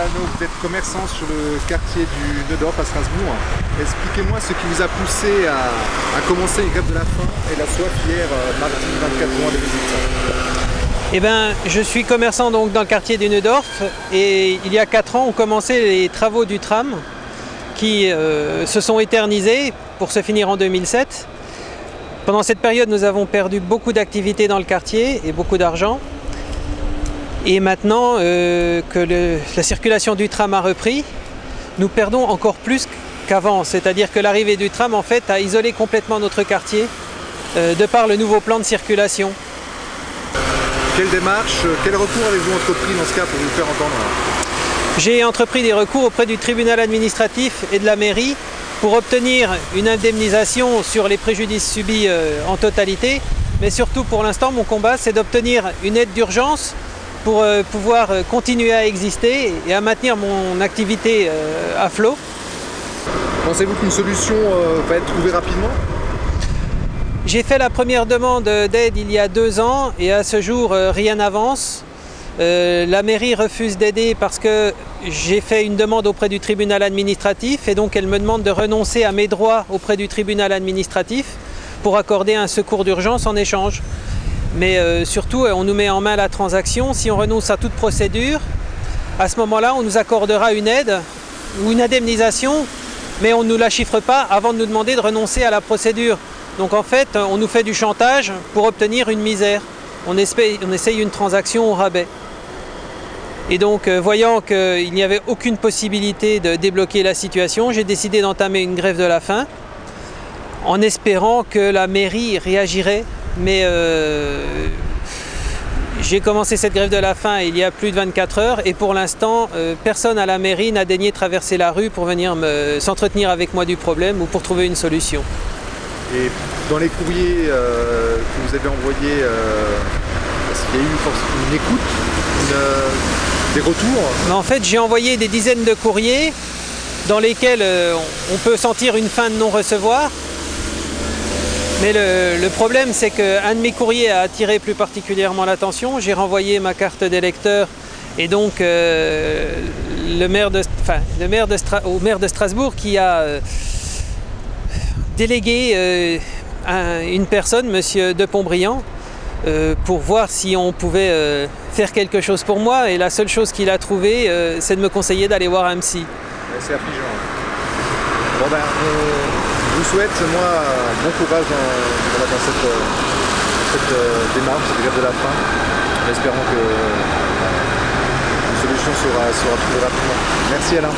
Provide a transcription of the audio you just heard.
Alano, vous êtes commerçant sur le quartier du Neudorf à Strasbourg. Expliquez-moi ce qui vous a poussé à commencer une grève de la faim et la soif hier, mardi 24 juin 2018. Eh ben, je suis commerçant donc dans le quartier du Neudorf et il y a 4 ans ont commencé les travaux du tram qui se sont éternisés pour se finir en 2007. Pendant cette période, nous avons perdu beaucoup d'activités dans le quartier et beaucoup d'argent. Et maintenant que la circulation du tram a repris, nous perdons encore plus qu'avant. C'est-à-dire que l'arrivée du tram en fait a isolé complètement notre quartier de par le nouveau plan de circulation. Quelle démarche, quel recours avez-vous entrepris dans ce cas pour vous faire entendre? J'ai entrepris des recours auprès du tribunal administratif et de la mairie pour obtenir une indemnisation sur les préjudices subis en totalité. Mais surtout pour l'instant, mon combat, c'est d'obtenir une aide d'urgence pour pouvoir continuer à exister et à maintenir mon activité à flot. Pensez-vous qu'une solution va être trouvée rapidement? J'ai fait la première demande d'aide il y a 2 ans et à ce jour, rien n'avance. La mairie refuse d'aider parce que j'ai fait une demande auprès du tribunal administratif et donc elle me demande de renoncer à mes droits auprès du tribunal administratif pour accorder un secours d'urgence en échange. Mais surtout, on nous met en main la transaction. Si on renonce à toute procédure, à ce moment-là, on nous accordera une aide ou une indemnisation, mais on ne nous la chiffre pas avant de nous demander de renoncer à la procédure. Donc en fait, on nous fait du chantage pour obtenir une misère. On essaye une transaction au rabais. Et donc, voyant qu'il n'y avait aucune possibilité de débloquer la situation, j'ai décidé d'entamer une grève de la faim en espérant que la mairie réagirait. Mais j'ai commencé cette grève de la faim il y a plus de 24 heures et pour l'instant, personne à la mairie n'a daigné traverser la rue pour venir s'entretenir avec moi du problème ou pour trouver une solution. Et dans les courriers que vous avez envoyés, est-ce qu'il y a eu une écoute, des retours? Mais en fait, j'ai envoyé des dizaines de courriers dans lesquels on peut sentir une fin de non-recevoir. Mais le problème, c'est qu'un de mes courriers a attiré plus particulièrement l'attention. J'ai renvoyé ma carte d'électeur et donc au maire de Strasbourg qui a délégué une personne, monsieur de Pontbriand, pour voir si on pouvait faire quelque chose pour moi. Et la seule chose qu'il a trouvée, c'est de me conseiller d'aller voir un psy. C'est affligeant. Bon ben, je vous souhaite, moi, bon courage dans cette démarche, cette grève de la faim, en espérant que une solution sera trouvée rapidement. Merci Alain.